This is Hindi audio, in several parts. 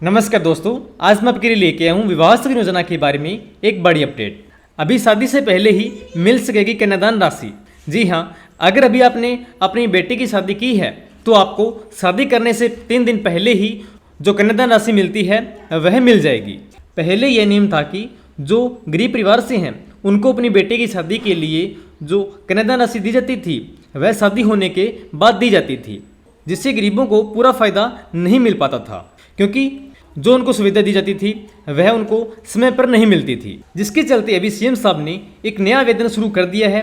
नमस्कार दोस्तों, आज मैं आपके लिए लेके आया हूँ विवाह सुकन्या योजना के बारे में एक बड़ी अपडेट। अभी शादी से पहले ही मिल सकेगी कन्यादान राशि। जी हाँ, अगर अभी आपने अपनी बेटी की शादी की है तो आपको शादी करने से 3 दिन पहले ही जो कन्यादान राशि मिलती है वह मिल जाएगी। पहले यह नियम था कि जो गरीब परिवार से हैं उनको अपनी बेटे की शादी के लिए जो कन्यादान राशि दी जाती थी वह शादी होने के बाद दी जाती थी, जिससे गरीबों को पूरा फायदा नहीं मिल पाता था, क्योंकि जो उनको सुविधा दी जाती थी वह उनको समय पर नहीं मिलती थी। जिसके चलते अभी सीएम साहब ने एक नया आवेदन शुरू कर दिया है,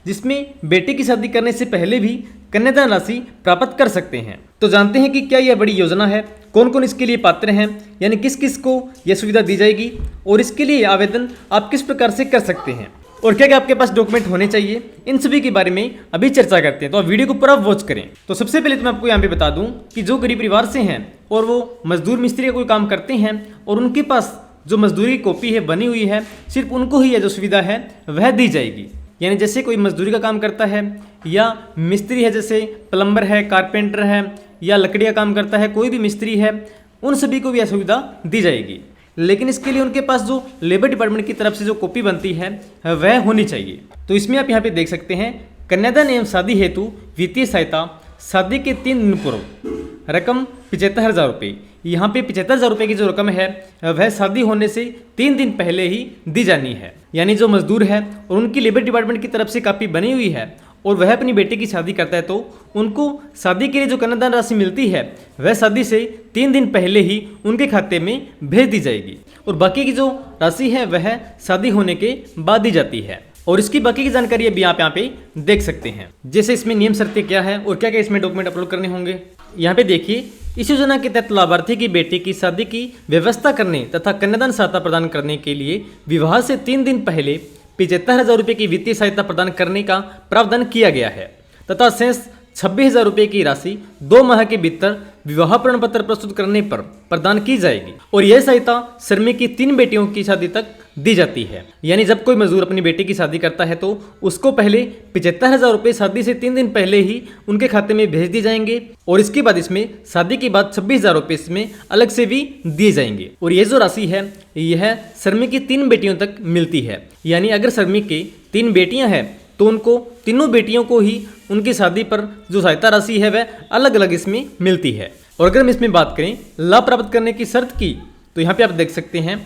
जिसमें बेटे की शादी करने से पहले भी कन्यादान राशि प्राप्त कर सकते हैं। तो जानते हैं कि क्या यह बड़ी योजना है, कौन कौन इसके लिए पात्र हैं, यानी किस किस को यह सुविधा दी जाएगी और इसके लिए आवेदन आप किस प्रकार से कर सकते हैं और क्या क्या आपके पास डॉक्यूमेंट होने चाहिए, इन सभी के बारे में अभी चर्चा करते हैं। तो आप वीडियो को पूरा वॉच करें। तो सबसे पहले तो मैं आपको यहाँ पे बता दूं कि जो गरीब परिवार से हैं और वो मजदूर मिस्त्री का कोई काम करते हैं और उनके पास जो मजदूरी कॉपी है बनी हुई है, सिर्फ उनको ही यह जो सुविधा है वह दी जाएगी। यानी जैसे कोई मजदूरी का काम करता है या मिस्त्री है, जैसे प्लम्बर है, कारपेंटर है या लकड़ी का काम करता है, कोई भी मिस्त्री है, उन सभी को भी यह सुविधा दी जाएगी। लेकिन इसके लिए उनके पास जो लेबर डिपार्टमेंट की तरफ से जो कॉपी बनती है वह होनी चाहिए। तो इसमें आप यहाँ पे देख सकते हैं, कन्यादान एवं शादी हेतु वित्तीय सहायता शादी के 3 दिन पूर्व रकम 75,000 रुपये। यहाँ पे 75,000 रुपये की जो रकम है वह शादी होने से 3 दिन पहले ही दी जानी है। यानी जो मजदूर है और उनकी लेबर डिपार्टमेंट की तरफ से कॉपी बनी हुई है और वह अपनी बेटी की शादी करता है तो उनको शादी के लिए जो कन्यादान राशि मिलती है वह शादी से 3 दिन पहले ही उनके खाते में भेज दी जाएगी और बाकी की जो राशि है वह शादी होने के बाद दी जाती है। और इसकी बाकी की जानकारी अभी आप यहाँ पे देख सकते हैं, जैसे इसमें नियम शर्तें क्या है और क्या क्या इसमें डॉक्यूमेंट अपलोड करने होंगे। यहाँ पे देखिए, इस योजना के तहत लाभार्थी की बेटी की शादी की व्यवस्था करने तथा कन्यादान सहायता प्रदान करने के लिए विवाह से 3 दिन पहले 75,000 रुपये की वित्तीय सहायता प्रदान करने का प्रावधान किया गया है तथा शेष 26,000 रुपये की राशि 2 माह के भीतर विवाह प्रमाण पत्र प्रस्तुत करने पर प्रदान की जाएगी। और यह सहायता श्रमिक की 3 बेटियों की शादी तक दी जाती है। यानी जब कोई मजदूर अपनी बेटी की शादी करता है तो उसको पहले 75,000 रुपये शादी से 3 दिन पहले ही उनके खाते में भेज दिए जाएंगे और इसके बाद इसमें शादी के बाद 26,000 रुपये इसमें अलग से भी दिए जाएंगे। और ये जो राशि है यह श्रमिक की 3 बेटियों तक मिलती है। यानी अगर श्रमिक की 3 बेटियां हैं तो उनको तीनों बेटियों को ही उनकी शादी पर जो सहायता राशि है वह अलग अलग इसमें मिलती है। और अगर हम इसमें बात करें लाभ प्राप्त करने की शर्त की, तो यहाँ पे आप देख सकते हैं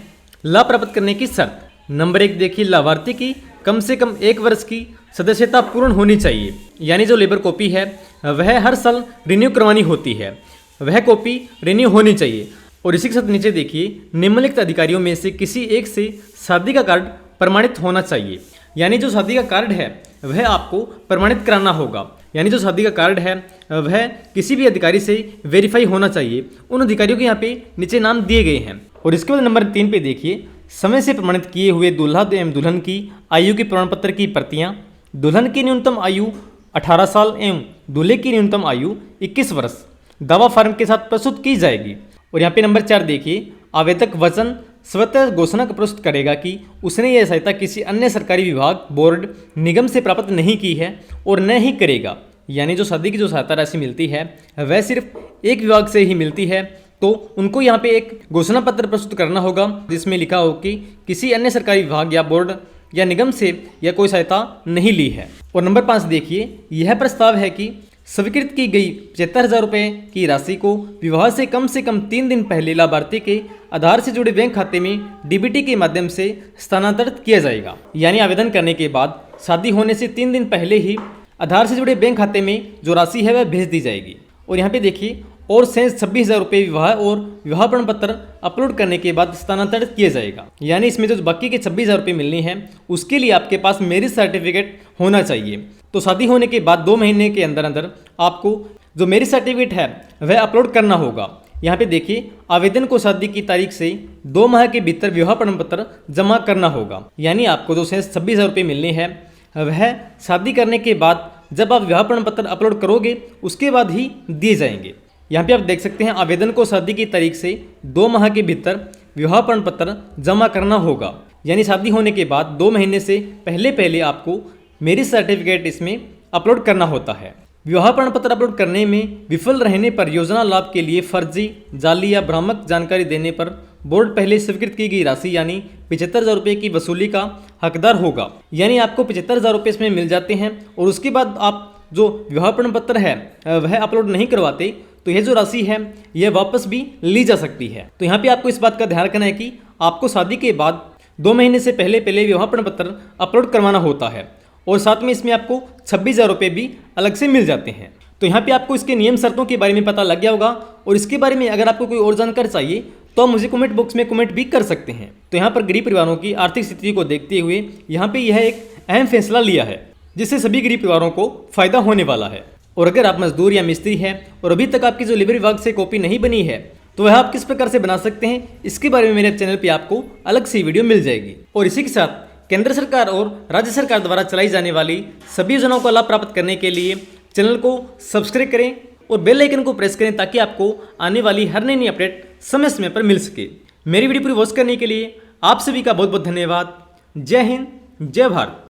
लाभ प्राप्त करने की शर्त नंबर 1 देखिए, लाभार्थी की कम से कम 1 वर्ष की सदस्यता पूर्ण होनी चाहिए। यानी जो लेबर कॉपी है वह हर साल रिन्यू करवानी होती है, वह कॉपी रिन्यू होनी चाहिए। और इसी के साथ नीचे देखिए, निम्नलिखित अधिकारियों में से किसी एक से शादी का कार्ड प्रमाणित होना चाहिए। यानी जो शादी का कार्ड है वह आपको प्रमाणित कराना होगा। यानी जो शादी का कार्ड है वह किसी भी अधिकारी से वेरीफाई होना चाहिए। उन अधिकारियों के यहाँ पे नीचे नाम दिए गए हैं। और इसके बाद नंबर 3 पे देखिए, समय से प्रमाणित किए हुए दूल्हा एवं दुल्हन की आयु के प्रमाण पत्र की प्रतियाँ, दुल्हन की न्यूनतम आयु 18 साल एवं दूल्हे की न्यूनतम आयु 21 वर्ष दावा फार्म के साथ प्रस्तुत की जाएगी। और यहाँ पे नंबर 4 देखिए, आवेदक वचन स्वतः घोषणा प्रस्तुत करेगा कि उसने यह सहायता किसी अन्य सरकारी विभाग, बोर्ड, निगम से प्राप्त नहीं की है और न ही करेगा। यानी जो शादी की जो सहायता राशि मिलती है वह सिर्फ एक विभाग से ही मिलती है, तो उनको यहाँ पे एक घोषणा पत्र प्रस्तुत करना होगा जिसमें लिखा हो कि किसी अन्य सरकारी विभाग या बोर्ड या निगम से यह कोई सहायता नहीं ली है। और नंबर 5 देखिए, यह प्रस्ताव है कि स्वीकृत की गई 75,000 रुपये की राशि को विवाह से कम 3 दिन पहले लाभार्थी के आधार से जुड़े बैंक खाते में डीबीटी के माध्यम से स्थानांतरित किया जाएगा। यानी आवेदन करने के बाद शादी होने से 3 दिन पहले ही आधार से जुड़े बैंक खाते में जो राशि है वह भेज दी जाएगी। और यहाँ पे देखिए, और शेष 26,000 रुपये विवाह और विवाह प्रमाण पत्र अपलोड करने के बाद स्थानांतरित किया जाएगा। यानी इसमें जो बाकी के 26,000 रुपये मिलने हैं उसके लिए आपके पास मैरिज सर्टिफिकेट होना चाहिए। तो शादी होने के बाद 2 महीने के अंदर अंदर आपको जो मैरिज सर्टिफिकेट है वह अपलोड करना होगा। यहाँ पे देखिए, आवेदन को शादी की तारीख से 2 माह के भीतर विवाह प्रमाण पत्र जमा करना होगा। यानी आपको जो शेष 26,000 रुपये मिलने हैं वह शादी करने के बाद जब आप विवाह प्रमाण पत्र अपलोड करोगे उसके बाद ही दिए जाएंगे। यहाँ पे आप देख सकते हैं, आवेदन को शादी की तारीख से 2 माह के भीतर विवाह प्रमाण पत्र जमा करना होगा। यानी शादी होने के बाद 2 महीने से पहले आपको मैरिज सर्टिफिकेट इसमें अपलोड करना होता है। विवाह प्रमाण पत्र अपलोड करने में विफल रहने पर योजना लाभ के लिए फर्जी, जाली या भ्रामक जानकारी देने पर बोर्ड पहले स्वीकृत की गई राशि यानी 75,000 रुपये की वसूली का हकदार होगा। यानी आपको 75,000 रुपये इसमें मिल जाते हैं और उसके बाद आप जो विवाह प्रमाण पत्र है वह अपलोड नहीं करवाते तो यह जो राशि है यह वापस भी ली जा सकती है। तो यहाँ पे आपको इस बात का ध्यान रखना है कि आपको शादी के बाद 2 महीने से पहले विवाह प्रमाण पत्र अपलोड करवाना होता है और साथ में इसमें आपको 26,000 रुपये भी अलग से मिल जाते हैं। तो यहाँ पे आपको इसके नियम शर्तों के बारे में पता लग गया होगा और इसके बारे में अगर आपको कोई और जानकारी चाहिए तो आप मुझे कमेंट बॉक्स में कमेंट भी कर सकते हैं। तो यहाँ पर गरीब परिवारों की आर्थिक स्थिति को देखते हुए यहाँ पे यह एक अहम फैसला लिया है जिससे सभी गरीब परिवारों को फायदा होने वाला है। और अगर आप मजदूर या मिस्त्री हैं और अभी तक आपकी जो लेबर विभाग से कॉपी नहीं बनी है तो वह आप किस प्रकार से बना सकते हैं इसके बारे में मेरे चैनल पे आपको अलग से वीडियो मिल जाएगी। और इसी के साथ केंद्र सरकार और राज्य सरकार द्वारा चलाई जाने वाली सभी योजनाओं का लाभ प्राप्त करने के लिए चैनल को सब्सक्राइब करें और बेल आइकन को प्रेस करें ताकि आपको आने वाली हर नई अपडेट समय समय पर मिल सके। मेरी वीडियो पूरी वॉच करने के लिए आप सभी का बहुत बहुत धन्यवाद। जय हिंद, जय भारत।